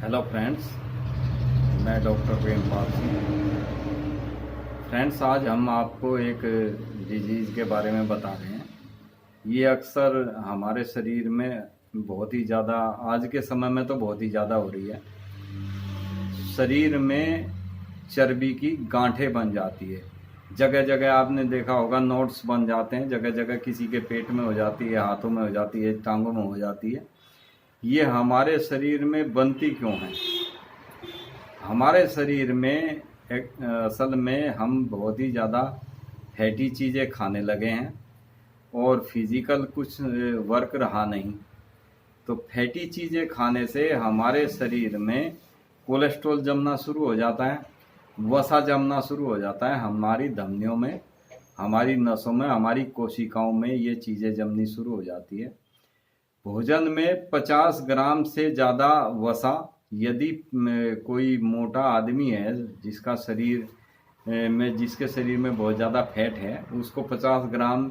Hello friends, मैं doctor Prempal Singh. Friends, आज हम आपको एक डिजीज़ के बारे में बता रहे हैं। ये अक्सर हमारे शरीर में बहुत ही ज़्यादा, आज के समय में तो बहुत ही ज़्यादा हो रही है। शरीर में चर्बी की गांठें बन जाती है। जगह जगह आपने देखा होगा नोट्स बन जाते हैं, जगह जगह किसी के पेट में हो जाती है, हाथों में हो जाती है, टांगों में हो जाती है। ये हमारे शरीर में बनती क्यों है? हमारे शरीर में असल में हम बहुत ही ज़्यादा फैटी चीज़ें खाने लगे हैं और फिज़िकल कुछ वर्क रहा नहीं। तो फैटी चीज़ें खाने से हमारे शरीर में कोलेस्ट्रॉल जमना शुरू हो जाता है, वसा जमना शुरू हो जाता है। हमारी धमनियों में, हमारी नसों में, हमारी कोशिकाओं में ये चीज़ें जमनी शुरू हो जाती है। भोजन में 50 ग्राम से ज़्यादा वसा, यदि कोई मोटा आदमी है जिसका जिसके शरीर में बहुत ज़्यादा फैट है, उसको 50 ग्राम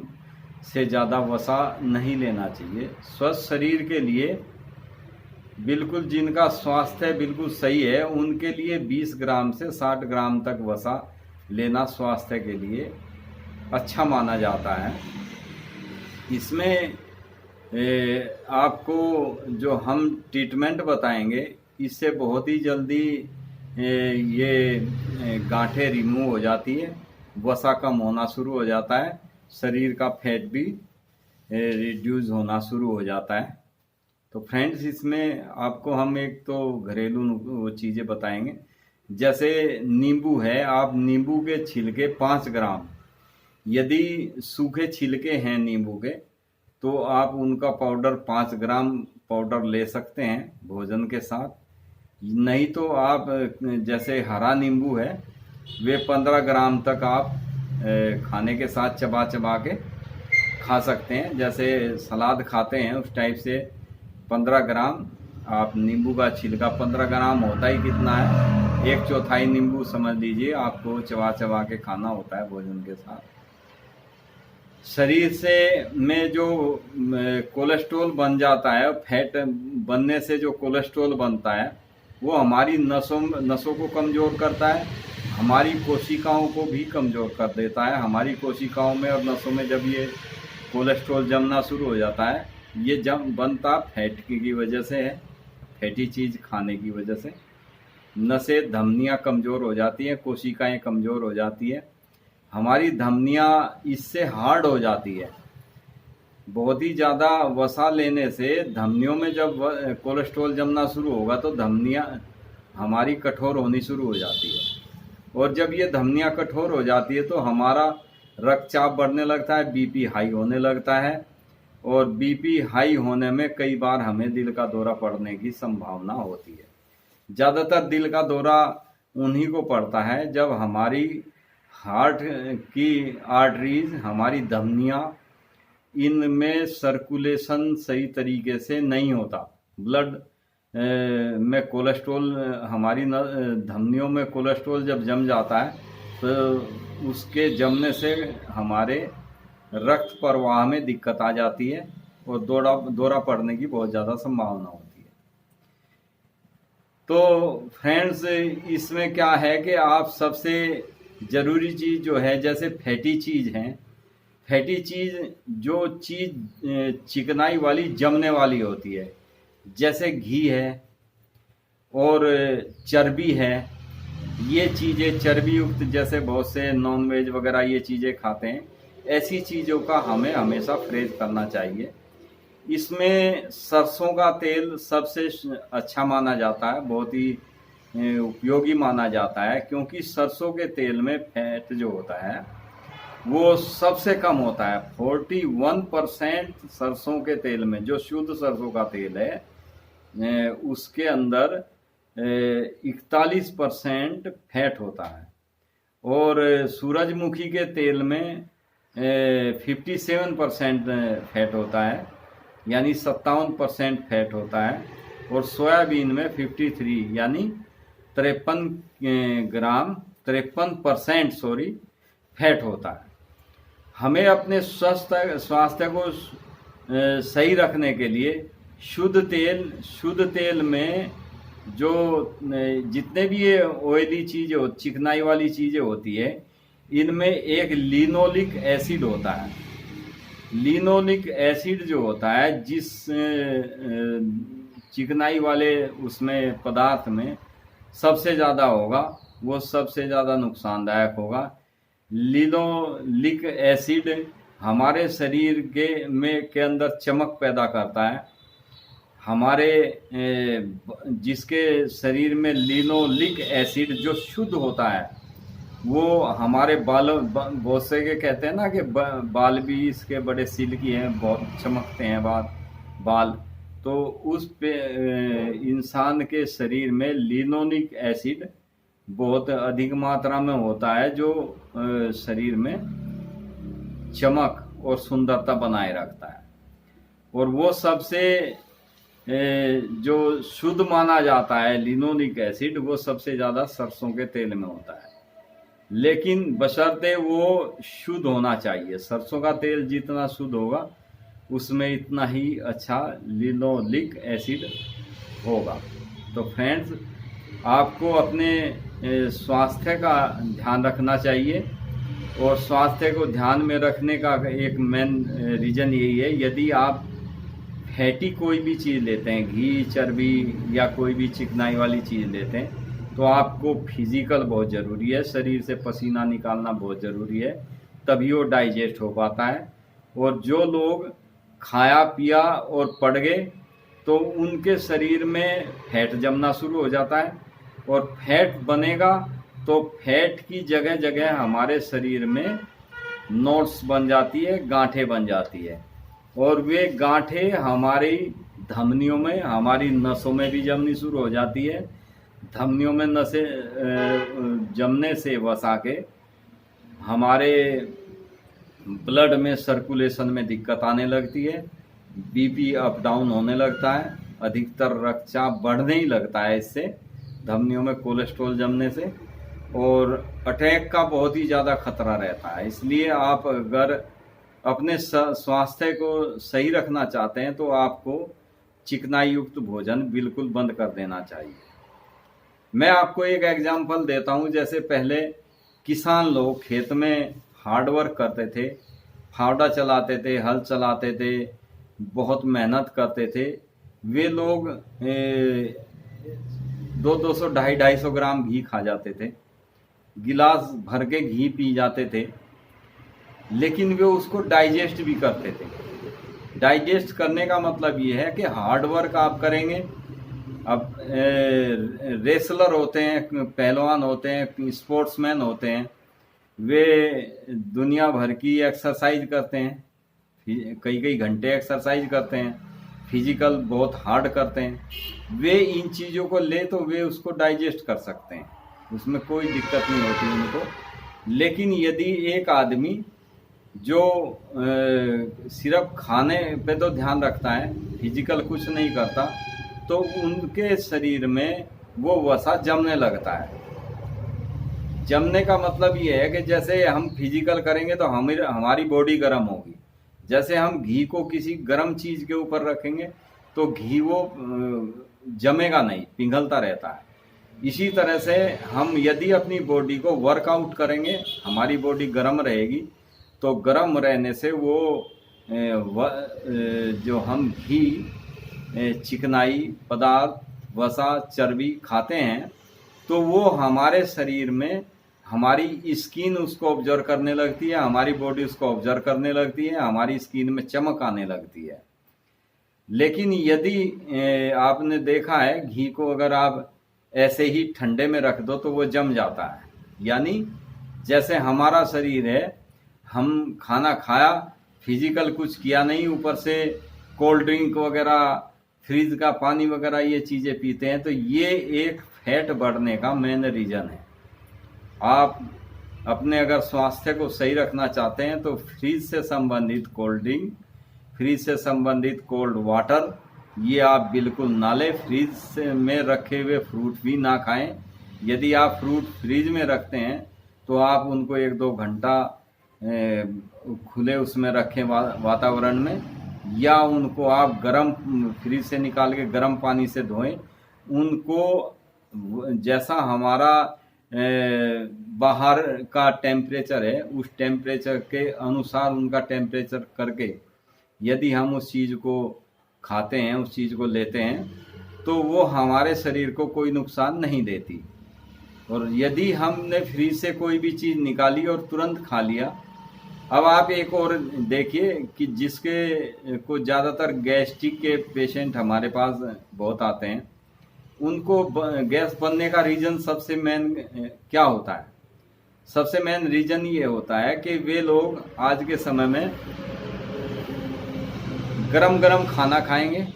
से ज़्यादा वसा नहीं लेना चाहिए। स्वस्थ शरीर के लिए, बिल्कुल जिनका स्वास्थ्य बिल्कुल सही है, उनके लिए 20 ग्राम से 60 ग्राम तक वसा लेना स्वास्थ्य के लिए अच्छा माना जाता है। इसमें आपको जो हम ट्रीटमेंट बताएंगे, इससे बहुत ही जल्दी ये गांठें रिमूव हो जाती है, वसा कम होना शुरू हो जाता है, शरीर का फैट भी रिड्यूस होना शुरू हो जाता है। तो फ्रेंड्स, इसमें आपको हम एक तो घरेलू चीज़ें बताएंगे। जैसे नींबू है, आप नींबू के छिलके 5 ग्राम, यदि सूखे छिलके हैं नींबू के, तो आप उनका पाउडर 5 ग्राम पाउडर ले सकते हैं भोजन के साथ। नहीं तो आप जैसे हरा नींबू है, वे 15 ग्राम तक आप खाने के साथ चबा चबा के खा सकते हैं। जैसे सलाद खाते हैं उस टाइप से 15 ग्राम आप नींबू का छिलका, 15 ग्राम होता ही कितना है, 1/4 नींबू समझ लीजिए, आपको चबा चबा के खाना होता है भोजन के साथ। शरीर से में जो कोलेस्ट्रॉल बन जाता है, फैट बनने से जो कोलेस्ट्रॉल बनता है, वो हमारी नसों को कमज़ोर करता है, हमारी कोशिकाओं को भी कमज़ोर कर देता है। हमारी कोशिकाओं में और नसों में जब ये कोलेस्ट्रॉल जमना शुरू हो जाता है, ये बनता फैट की वजह से है, फैटी चीज़ खाने की वजह से। नसें, धमनियाँ कमज़ोर हो जाती हैं, कोशिकाएं कमज़ोर हो जाती है, हमारी धमनियाँ इससे हार्ड हो जाती है। बहुत ही ज़्यादा वसा लेने से धमनियों में जब कोलेस्ट्रॉल जमना शुरू होगा, तो धमनियाँ हमारी कठोर होनी शुरू हो जाती है। और जब ये धमनियाँ कठोर हो जाती है, तो हमारा रक्तचाप बढ़ने लगता है, बीपी हाई होने लगता है। और बीपी हाई होने में कई बार हमें दिल का दौरा पड़ने की संभावना होती है। ज़्यादातर दिल का दौरा उन्हीं को पड़ता है जब हमारी हार्ट की आर्टरीज, हमारी धमनियाँ, इनमें सर्कुलेशन सही तरीके से नहीं होता। ब्लड में कोलेस्ट्रॉल, हमारी धमनियों में कोलेस्ट्रॉल जब जम जाता है, तो उसके जमने से हमारे रक्त प्रवाह में दिक्कत आ जाती है और दौरा पड़ने की बहुत ज़्यादा संभावना होती है। तो फ्रेंड्स, इसमें क्या है कि आप सबसे ज़रूरी चीज़ जो है, जैसे फैटी चीज़ हैं, फैटी चीज़ जो चीज़ चिकनाई वाली, जमने वाली होती है, जैसे घी है और चर्बी है, ये चीज़ें चर्बी युक्त, जैसे बहुत से नॉन वेज वगैरह ये चीज़ें खाते हैं, ऐसी चीज़ों का हमें हमेशा परहेज करना चाहिए। इसमें सरसों का तेल सबसे अच्छा माना जाता है, बहुत ही उपयोगी माना जाता है, क्योंकि सरसों के तेल में फैट जो होता है वो सबसे कम होता है। 41% सरसों के तेल में, जो शुद्ध सरसों का तेल है, उसके अंदर 41% फैट होता है। और सूरजमुखी के तेल में 57% फैट होता है, यानी 57% फैट होता है। और सोयाबीन में 53, यानी 53% फैट होता है। हमें अपने स्वास्थ्य को सही रखने के लिए शुद्ध तेल में जो जितने भी ये ऑयली चीज़ें चिकनाई वाली चीज़ें होती है, इनमें एक लिनोलिक एसिड होता है। लिनोलिक एसिड जो होता है, जिस चिकनाई वाले उसमें पदार्थ में सबसे ज़्यादा होगा, वो सबसे ज़्यादा नुकसानदायक होगा। लिनोलिक एसिड हमारे शरीर के अंदर चमक पैदा करता है। हमारे जिसके शरीर में लिनोलिक एसिड जो शुद्ध होता है, वो हमारे बालों, बहुत से के कहते हैं ना कि बाल भी इसके बड़े सिल्की हैं, बहुत चमकते हैं बाल। तो उस पे इंसान के शरीर में लिनोलिक एसिड बहुत अधिक मात्रा में होता है, जो शरीर में चमक और सुंदरता बनाए रखता है। और वो सबसे जो शुद्ध माना जाता है लिनोलिक एसिड, वो सबसे ज़्यादा सरसों के तेल में होता है। लेकिन बशर्ते वो शुद्ध होना चाहिए। सरसों का तेल जितना शुद्ध होगा, उसमें इतना ही अच्छा लिनोलिक एसिड होगा। तो फ्रेंड्स, आपको अपने स्वास्थ्य का ध्यान रखना चाहिए। और स्वास्थ्य को ध्यान में रखने का एक मेन रीज़न यही है, यदि आप फैटी कोई भी चीज़ लेते हैं, घी, चर्बी या कोई भी चिकनाई वाली चीज़ लेते हैं, तो आपको फिजिकल बहुत ज़रूरी है, शरीर से पसीना निकालना बहुत ज़रूरी है, तभी वो डाइजेस्ट हो पाता है। और जो लोग खाया पिया और पड़ गए, तो उनके शरीर में फैट जमना शुरू हो जाता है। और फैट बनेगा तो फैट की जगह जगह हमारे शरीर में नोट्स बन जाती है, गांठें बन जाती है। और वे गांठें हमारी धमनियों में, हमारी नसों में भी जमनी शुरू हो जाती है। धमनियों में नसें जमने से वसा के हमारे ब्लड में सर्कुलेशन में दिक्कत आने लगती है, बीपी अप डाउन होने लगता है, अधिकतर रक्तचाप बढ़ने ही लगता है इससे, धमनियों में कोलेस्ट्रॉल जमने से। और अटैक का बहुत ही ज़्यादा खतरा रहता है। इसलिए आप अगर अपने स्वास्थ्य को सही रखना चाहते हैं, तो आपको चिकनाई युक्त भोजन बिल्कुल बंद कर देना चाहिए। मैं आपको एक एग्जांपल देता हूं। जैसे पहले किसान लोग खेत में हार्ड वर्क करते थे, फावड़ा चलाते थे, हल चलाते थे, बहुत मेहनत करते थे। वे लोग 200, 250 ग्राम घी खा जाते थे, गिलास भर के घी पी जाते थे, लेकिन वे उसको डाइजेस्ट भी करते थे। डाइजेस्ट करने का मतलब ये है कि हार्ड वर्क आप करेंगे। अब रेसलर होते हैं, पहलवान होते हैं, स्पोर्ट्समैन होते हैं, वे दुनिया भर की एक्सरसाइज करते हैं, कई कई घंटे एक्सरसाइज करते हैं, फिजिकल बहुत हार्ड करते हैं। वे इन चीज़ों को ले तो वे उसको डाइजेस्ट कर सकते हैं, उसमें कोई दिक्कत नहीं होती उनको। लेकिन यदि एक आदमी जो सिर्फ खाने पे तो ध्यान रखता है, फिजिकल कुछ नहीं करता, तो उनके शरीर में वो वसा जमने लगता है। जमने का मतलब ये है कि जैसे हम फिजिकल करेंगे तो हमारी बॉडी गर्म होगी। जैसे हम घी को किसी गर्म चीज़ के ऊपर रखेंगे तो घी वो जमेगा नहीं, पिघलता रहता है। इसी तरह से हम यदि अपनी बॉडी को वर्कआउट करेंगे, हमारी बॉडी गर्म रहेगी, तो गर्म रहने से वो जो हम घी, चिकनाई पदार्थ, वसा, चर्बी खाते हैं, तो वो हमारे शरीर में, हमारी स्किन उसको ऑब्जर्व करने लगती है, हमारी बॉडी उसको ऑब्जर्व करने लगती है, हमारी स्किन में चमक आने लगती है। लेकिन यदि आपने देखा है, घी को अगर आप ऐसे ही ठंडे में रख दो तो वो जम जाता है। यानी जैसे हमारा शरीर है, हम खाना खाया, फिजिकल कुछ किया नहीं, ऊपर से कोल्ड ड्रिंक वगैरह, फ्रिज का पानी वगैरह ये चीज़ें पीते हैं, तो ये एक फैट बढ़ने का मेन रीज़न है। आप अपने अगर स्वास्थ्य को सही रखना चाहते हैं तो फ्रिज से संबंधित कोल्ड ड्रिंक, फ्रिज से संबंधित कोल्ड वाटर, ये आप बिल्कुल ना लें। फ्रिज में रखे हुए फ्रूट भी ना खाएं। यदि आप फ्रूट फ्रिज में रखते हैं तो आप उनको 1-2 घंटा खुले उसमें रखें वातावरण में, या उनको आप गर्म फ्रिज से निकाल के गर्म पानी से धोएं, उनको जैसा हमारा बाहर का टेम्परेचर है उस टेम्परेचर के अनुसार उनका टेम्परेचर करके यदि हम उस चीज़ को खाते हैं, उस चीज़ को लेते हैं, तो वो हमारे शरीर को कोई नुकसान नहीं देती। और यदि हमने फ्रीज से कोई भी चीज़ निकाली और तुरंत खा लिया, अब आप एक और देखिए कि जिसके को ज़्यादातर गैस्ट्रिक के पेशेंट हमारे पास बहुत आते हैं, उनको गैस बनने का रीज़न सबसे मेन क्या होता है? सबसे मेन रीज़न ये होता है कि वे लोग आज के समय में गरम गरम खाना खाएंगे,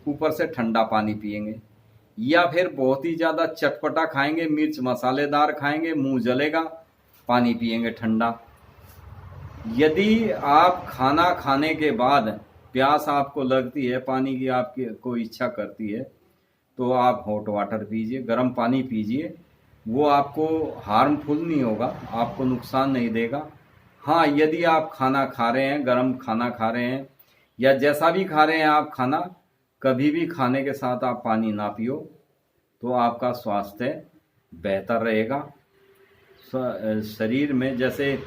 ऊपर से ठंडा पानी पिएंगे, या फिर बहुत ही ज़्यादा चटपटा खाएंगे, मिर्च मसालेदार खाएंगे, मुंह जलेगा, पानी पिएंगे ठंडा। यदि आप खाना खाने के बाद प्यास आपको लगती है, पानी की आपकी को इच्छा करती है, तो आप हॉट वाटर पीजिए, गर्म पानी पीजिए। वो आपको हार्मफुल नहीं होगा, आपको नुकसान नहीं देगा। हाँ, यदि आप खाना खा रहे हैं, गर्म खाना खा रहे हैं या जैसा भी खा रहे हैं आप खाना, कभी भी खाने के साथ आप पानी ना पियो, तो आपका स्वास्थ्य बेहतर रहेगा। शरीर में जैसे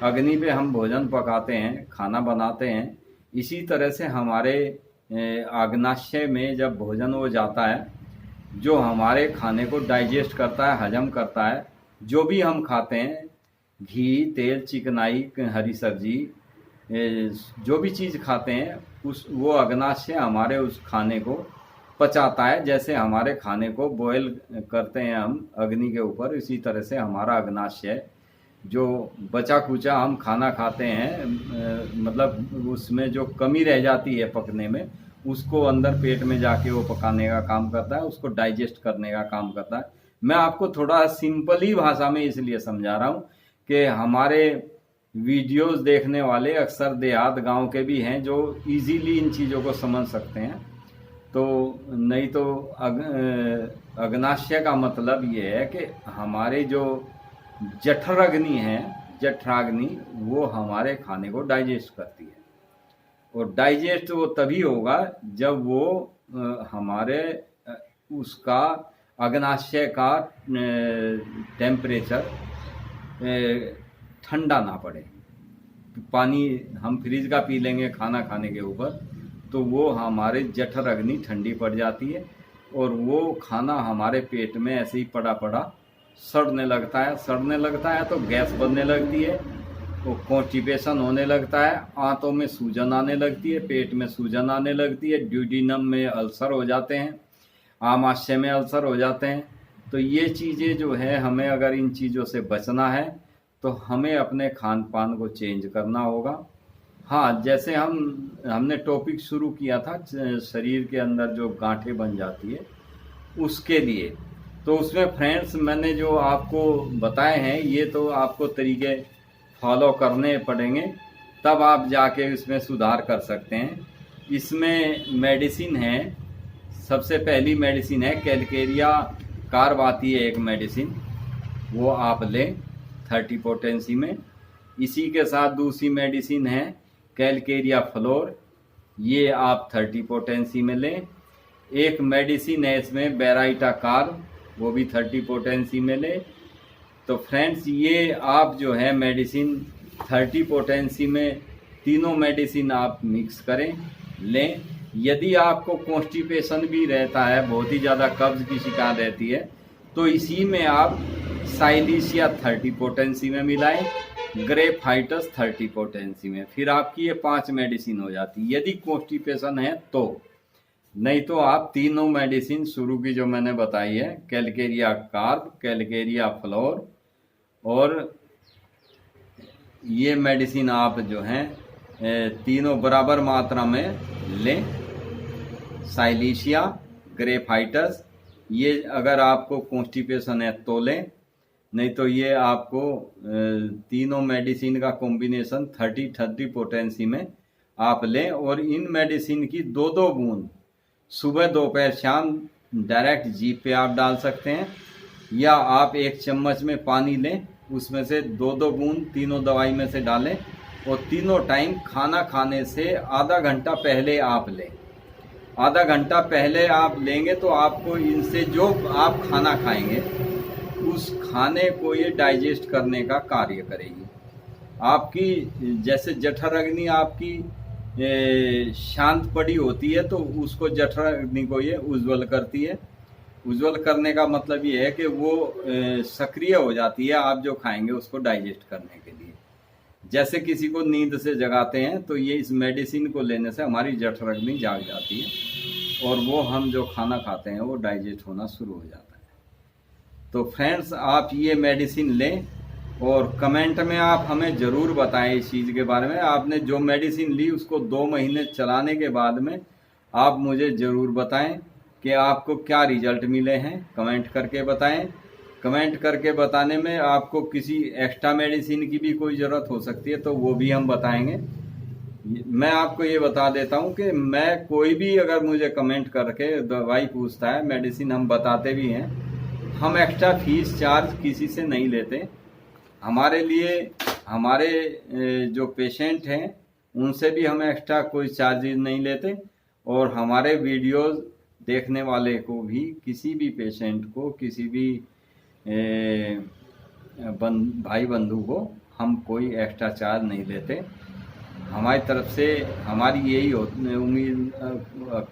अग्नि पे हम भोजन पकाते हैं, खाना बनाते हैं, इसी तरह से हमारे आग्नाशय में जब भोजन हो जाता है, जो हमारे खाने को डाइजेस्ट करता है, हजम करता है, जो भी हम खाते हैं, घी, तेल, चिकनाई, हरी सब्जी, जो भी चीज़ खाते हैं, वो अग्नाशय हमारे उस खाने को पचाता है। जैसे हमारे खाने को बॉयल करते हैं हम अग्नि के ऊपर, इसी तरह से हमारा अग्नाशय जो बचा कुचा हम खाना खाते हैं, मतलब उसमें जो कमी रह जाती है पकने में, उसको अंदर पेट में जाके वो पकाने का काम करता है, उसको डाइजेस्ट करने का काम करता है। मैं आपको थोड़ा सिंपल ही भाषा में इसलिए समझा रहा हूँ कि हमारे वीडियोस देखने वाले अक्सर देहात गांव के भी हैं जो इजीली इन चीज़ों को समझ सकते हैं। तो नहीं तो अग्नाशय का मतलब ये है कि हमारे जो जठराग्नि है, जठराग्नि, वो हमारे खाने को डाइजेस्ट करती है। और डाइजेस्ट वो तभी होगा जब वो हमारे उसका अग्नाशय का टेम्परेचर ठंडा ना पड़े। पानी हम फ्रिज का पी लेंगे खाना खाने के ऊपर, तो वो हमारे जठर अग्नि ठंडी पड़ जाती है और वो खाना हमारे पेट में ऐसे ही पड़ा पड़ा सड़ने लगता है। सड़ने लगता है तो गैस बनने लगती है, वो कॉन्स्टिपेशन होने लगता है, आंतों में सूजन आने लगती है, पेट में सूजन आने लगती है, ड्यूडिनम में अल्सर हो जाते हैं, आमाशय में अल्सर हो जाते हैं। तो ये चीज़ें जो है, हमें अगर इन चीज़ों से बचना है तो हमें अपने खान पान को चेंज करना होगा। हाँ, जैसे हमने टॉपिक शुरू किया था शरीर के अंदर जो गांठें बन जाती है उसके लिए, तो उसमें फ्रेंड्स मैंने जो आपको बताए हैं ये तो आपको तरीके फॉलो करने पड़ेंगे, तब आप जाके इसमें सुधार कर सकते हैं। इसमें मेडिसिन है, सबसे पहली मेडिसिन है कैलकेरिया कार्ब आती है एक मेडिसिन, वो आप लें 30 पोटेंसी में। इसी के साथ दूसरी मेडिसिन है कैलकेरिया फ्लोर, ये आप 30 पोटेंसी में लें। एक मेडिसिन है इसमें बेराइटा कार्ब, वो भी 30 पोटेंसी में लें। तो फ्रेंड्स ये आप जो है मेडिसिन 30 पोटेंसी में तीनों मेडिसिन आप मिक्स करें, लें। यदि आपको कॉन्स्टिपेशन भी रहता है, बहुत ही ज़्यादा कब्ज की शिकायत रहती है, तो इसी में आप साइलिशिया 30 पोटेंसी में मिलाएं, ग्रेफाइटस 30 पोटेंसी में, फिर आपकी ये 5 मेडिसिन हो जाती है यदि कॉन्स्टिपेशन है तो। नहीं तो आप तीनों मेडिसिन शुरू की जो मैंने बताई है, कैलकेरिया कार्ब, कैलकेरिया फ्लोर और ये मेडिसिन आप जो हैं तीनों बराबर मात्रा में लें। साइलिशिया, ग्रेफाइटस, ये अगर आपको कॉन्स्टिपेशन है तो लें, नहीं तो ये आपको तीनों मेडिसिन का कॉम्बिनेशन 30 पोटेंसी में आप लें। और इन मेडिसिन की 2-2 बूंद सुबह दोपहर शाम डायरेक्ट जीभ पे आप डाल सकते हैं, या आप 1 चम्मच में पानी लें, उसमें से 2-2 बूंद तीनों दवाई में से डालें और तीनों टाइम खाना खाने से आधा घंटा पहले आप लें। आधा घंटा पहले आप लेंगे तो आपको इनसे जो आप खाना खाएंगे उस खाने को ये डाइजेस्ट करने का कार्य करेगी। आपकी जैसे जठर अग्नि आपकी शांत पड़ी होती है तो उसको जठर अग्नि को ये उज्ज्वल करती है। उज्ज्वल करने का मतलब ये है कि वो सक्रिय हो जाती है आप जो खाएंगे उसको डाइजेस्ट करने के लिए। जैसे किसी को नींद से जगाते हैं तो ये इस मेडिसिन को लेने से हमारी जठर अग्नि जाग जाती है और वो हम जो खाना खाते हैं वो डाइजेस्ट होना शुरू हो जाता है। तो फ्रेंड्स, आप ये मेडिसिन लें और कमेंट में आप हमें ज़रूर बताएं इस चीज़ के बारे में। आपने जो मेडिसिन ली उसको 2 महीने चलाने के बाद में आप मुझे ज़रूर बताएं कि आपको क्या रिजल्ट मिले हैं। कमेंट करके बताएं। कमेंट करके बताने में आपको किसी एक्स्ट्रा मेडिसिन की भी कोई ज़रूरत हो सकती है तो वो भी हम बताएंगे। मैं आपको ये बता देता हूँ कि मैं कोई भी अगर मुझे कमेंट करके दवाई पूछता है, मेडिसिन हम बताते भी हैं, हम एक्स्ट्रा फीस चार्ज किसी से नहीं लेते। हमारे लिए हमारे जो पेशेंट हैं उनसे भी हम एक्स्ट्रा कोई चार्जेस नहीं लेते और हमारे वीडियोस देखने वाले को भी, किसी भी पेशेंट को, किसी भी भाई बंधु को हम कोई एक्स्ट्रा चार्ज नहीं लेते। हमारी तरफ से हमारी यही उम्मीद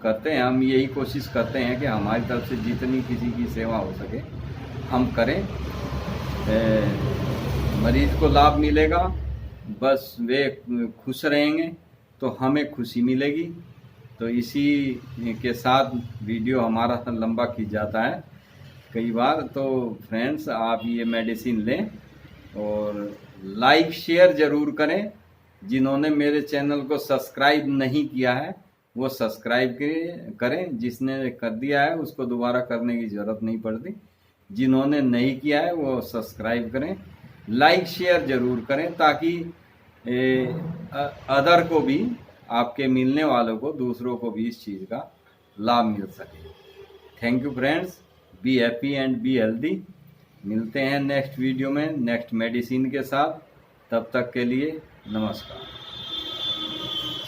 करते हैं, हम यही कोशिश करते हैं कि हमारी तरफ से जितनी किसी की सेवा हो सके हम करें। मरीज को लाभ मिलेगा, बस वे खुश रहेंगे तो हमें खुशी मिलेगी। तो इसी के साथ वीडियो हमारा लंबा खींच जाता है कई बार। तो फ्रेंड्स, आप ये मेडिसिन लें और लाइक शेयर ज़रूर करें। जिन्होंने मेरे चैनल को सब्सक्राइब नहीं किया है वो सब्सक्राइब करें। जिसने कर दिया है उसको दोबारा करने की ज़रूरत नहीं पड़ती। जिन्होंने नहीं किया है वो सब्सक्राइब करें, लाइक शेयर ज़रूर करें ताकि अदर को भी, आपके मिलने वालों को, दूसरों को भी इस चीज़ का लाभ मिल सके। Thank you friends, be happy and be healthy. मिलते हैं नेक्स्ट वीडियो में नेक्स्ट मेडिसिन के साथ। तब तक के लिए नमस्कार।